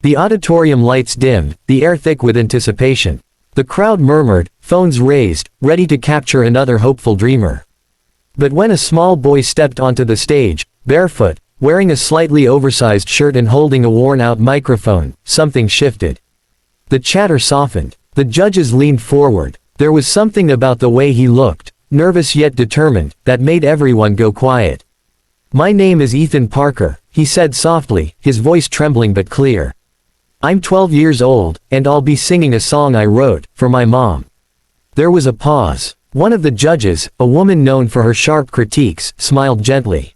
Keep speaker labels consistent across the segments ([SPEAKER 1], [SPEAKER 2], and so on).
[SPEAKER 1] The auditorium lights dimmed, the air thick with anticipation. The crowd murmured, phones raised, ready to capture another hopeful dreamer. But when a small boy stepped onto the stage, barefoot, wearing a slightly oversized shirt and holding a worn-out microphone, something shifted. The chatter softened. The judges leaned forward. There was something about the way he looked, nervous yet determined, that made everyone go quiet. "My name is Ethan Parker," he said softly, his voice trembling but clear. "I'm 12 years old, and I'll be singing a song I wrote, for my mom." There was a pause. One of the judges, a woman known for her sharp critiques, smiled gently.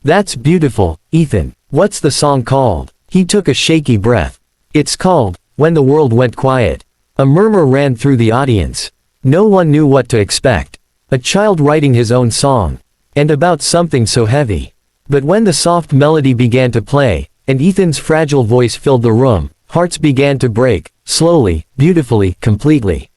[SPEAKER 1] "That's beautiful, Ethan. What's the song called?" He took a shaky breath. "It's called, When the World Went Quiet." A murmur ran through the audience. No one knew what to expect. A child writing his own song. And about something so heavy. But when the soft melody began to play, and Ethan's fragile voice filled the room, hearts began to break, slowly, beautifully, completely.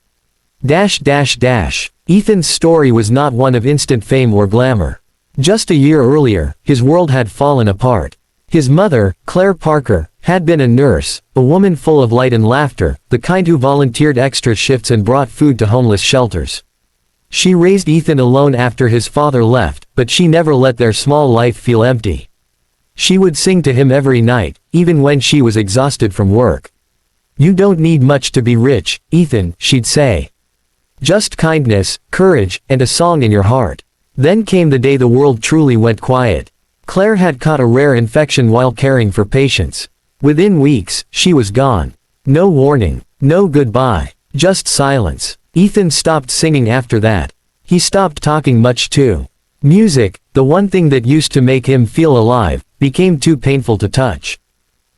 [SPEAKER 1] Ethan's story was not one of instant fame or glamour. Just a year earlier, his world had fallen apart. His mother, Claire Parker, had been a nurse, a woman full of light and laughter, the kind who volunteered extra shifts and brought food to homeless shelters. She raised Ethan alone after his father left, but she never let their small life feel empty. She would sing to him every night, even when she was exhausted from work. "You don't need much to be rich, Ethan," she'd say. "Just kindness, courage, and a song in your heart." Then came the day the world truly went quiet. Claire had caught a rare infection while caring for patients. Within weeks, she was gone. No warning, no goodbye, just silence. Ethan stopped singing after that. He stopped talking much too. Music, the one thing that used to make him feel alive, became too painful to touch.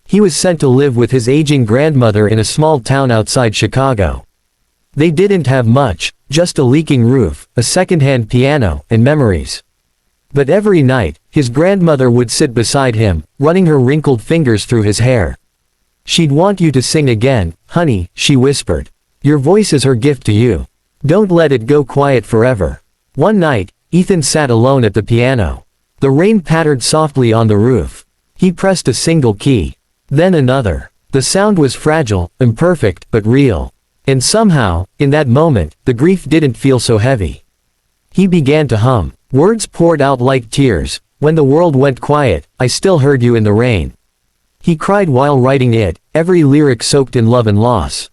[SPEAKER 1] He was sent to live with his aging grandmother in a small town outside Chicago. They didn't have much, just a leaking roof, a second-hand piano, and memories. But every night, his grandmother would sit beside him, running her wrinkled fingers through his hair. "She'd want you to sing again, honey," she whispered. "Your voice is her gift to you. Don't let it go quiet forever." One night, Ethan sat alone at the piano. The rain pattered softly on the roof. He pressed a single key. Then another. The sound was fragile, imperfect, but real. And somehow, in that moment, the grief didn't feel so heavy. He began to hum. Words poured out like tears. "When the world went quiet, I still heard you in the rain." He cried while writing it, every lyric soaked in love and loss.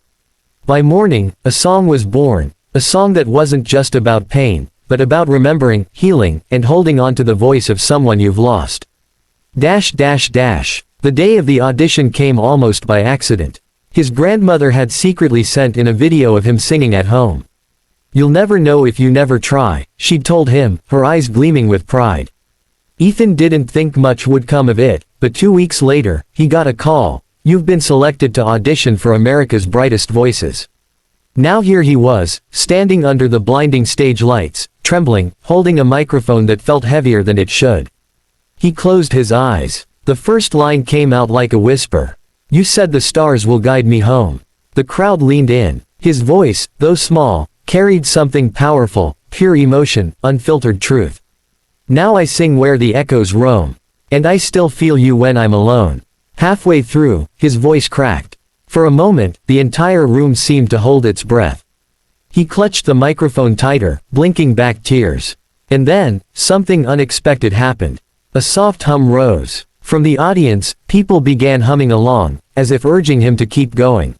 [SPEAKER 1] By morning, a song was born, a song that wasn't just about pain, but about remembering, healing, and holding on to the voice of someone you've lost. The day of the audition came almost by accident. His grandmother had secretly sent in a video of him singing at home. "You'll never know if you never try," she'd told him, her eyes gleaming with pride. Ethan didn't think much would come of it, but 2 weeks later, he got a call. "You've been selected to audition for America's Brightest Voices." Now here he was, standing under the blinding stage lights, trembling, holding a microphone that felt heavier than it should. He closed his eyes. The first line came out like a whisper. "You said the stars will guide me home." The crowd leaned in. His voice, though small, carried something powerful, pure emotion, unfiltered truth. "Now I sing where the echoes roam. And I still feel you when I'm alone." Halfway through, his voice cracked. For a moment, the entire room seemed to hold its breath. He clutched the microphone tighter, blinking back tears. And then, something unexpected happened. A soft hum rose. From the audience, people began humming along, as if urging him to keep going.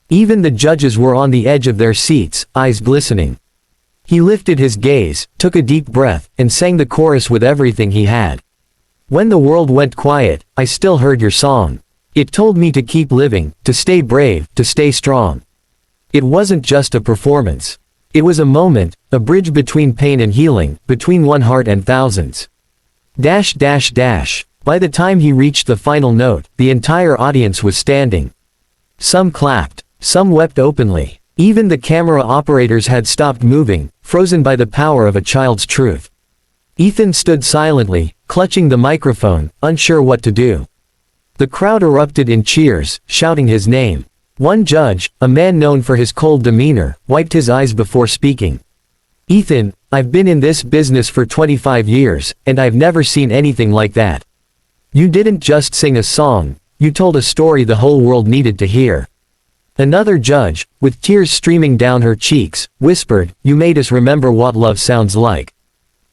[SPEAKER 1] Even the judges were on the edge of their seats, eyes glistening. He lifted his gaze, took a deep breath, and sang the chorus with everything he had. "When the world went quiet, I still heard your song. It told me to keep living, to stay brave, to stay strong." It wasn't just a performance. It was a moment, a bridge between pain and healing, between one heart and thousands. By the time he reached the final note, the entire audience was standing. Some clapped. Some wept openly. Even the camera operators had stopped moving, frozen by the power of a child's truth. Ethan stood silently, clutching the microphone, unsure what to do. The crowd erupted in cheers, shouting his name. One judge, a man known for his cold demeanor, wiped his eyes before speaking. "Ethan, I've been in this business for 25 years, and I've never seen anything like that. You didn't just sing a song, you told a story the whole world needed to hear. Another judge, with tears streaming down her cheeks, whispered, you made us remember what love sounds like.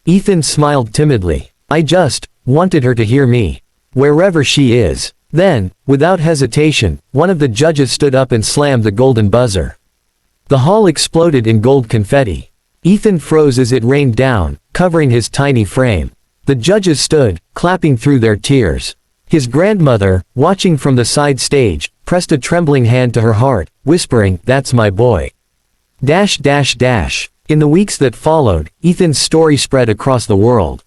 [SPEAKER 1] Ethan smiled timidly. I just wanted her to hear me. Wherever she is. Then, without hesitation, one of the judges stood up and slammed the golden buzzer. The hall exploded in gold confetti. Ethan froze as it rained down, covering his tiny frame. The judges stood, clapping through their tears. His grandmother, watching from the side stage, pressed a trembling hand to her heart, whispering, that's my boy. In the weeks that followed, Ethan's story spread across the world.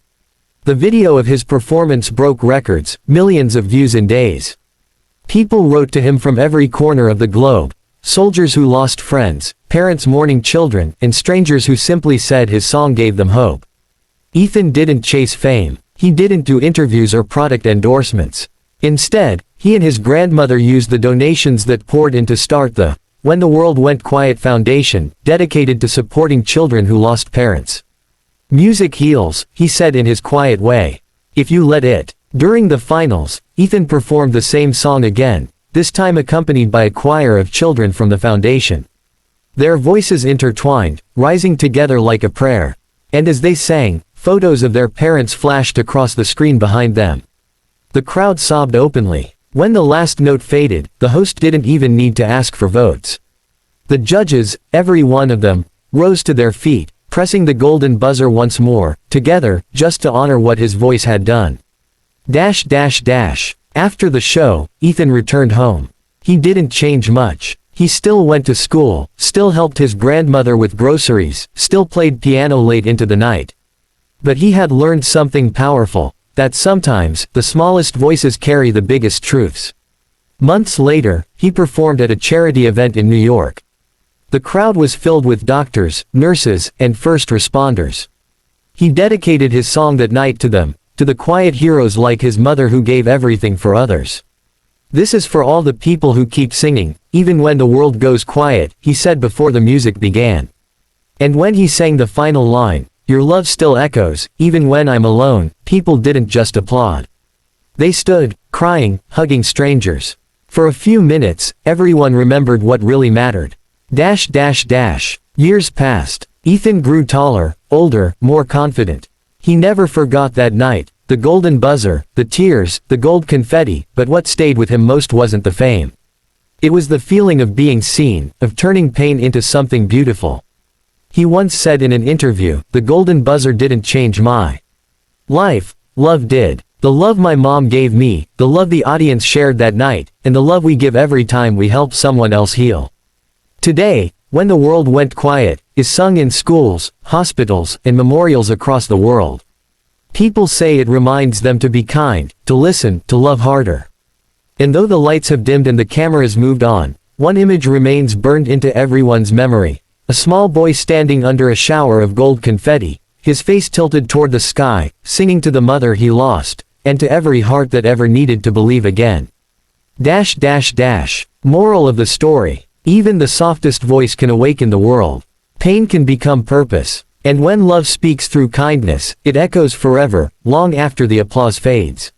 [SPEAKER 1] The video of his performance broke records, millions of views in days. People wrote to him from every corner of the globe, soldiers who lost friends, parents mourning children, and strangers who simply said his song gave them hope. Ethan didn't chase fame. He didn't do interviews or product endorsements. Instead, he and his grandmother used the donations that poured in to start the When the World Went Quiet Foundation, dedicated to supporting children who lost parents. Music heals, he said in his quiet way. If you let it. During the finals, Ethan performed the same song again, this time accompanied by a choir of children from the foundation. Their voices intertwined, rising together like a prayer. And as they sang, photos of their parents flashed across the screen behind them. The crowd sobbed openly. When the last note faded, the host didn't even need to ask for votes. The judges, every one of them, rose to their feet, pressing the golden buzzer once more, together, just to honor what his voice had done. After the show, Ethan returned home. He didn't change much. He still went to school, still helped his grandmother with groceries, still played piano late into the night. But he had learned something powerful, that sometimes, the smallest voices carry the biggest truths. Months later, he performed at a charity event in New York. The crowd was filled with doctors, nurses, and first responders. He dedicated his song that night to them, to the quiet heroes like his mother who gave everything for others. This is for all the people who keep singing, even when the world goes quiet, he said before the music began. And when he sang the final line, your love still echoes, even when I'm alone, people didn't just applaud. They stood, crying, hugging strangers. For a few minutes, everyone remembered what really mattered. Years passed. Ethan grew taller, older, more confident. He never forgot that night, the golden buzzer, the tears, the gold confetti, but what stayed with him most wasn't the fame. It was the feeling of being seen, of turning pain into something beautiful. He once said in an interview, the golden buzzer didn't change my life, love did. The love my mom gave me, the love the audience shared that night, and the love we give every time we help someone else heal. Today, When the World Went Quiet, is sung in schools, hospitals, and memorials across the world. People say it reminds them to be kind, to listen, to love harder. And though the lights have dimmed and the cameras moved on, one image remains burned into everyone's memory. A small boy standing under a shower of gold confetti, his face tilted toward the sky, singing to the mother he lost, and to every heart that ever needed to believe again. Moral of the story. Even the softest voice can awaken the world. Pain can become purpose. And when love speaks through kindness, it echoes forever, long after the applause fades.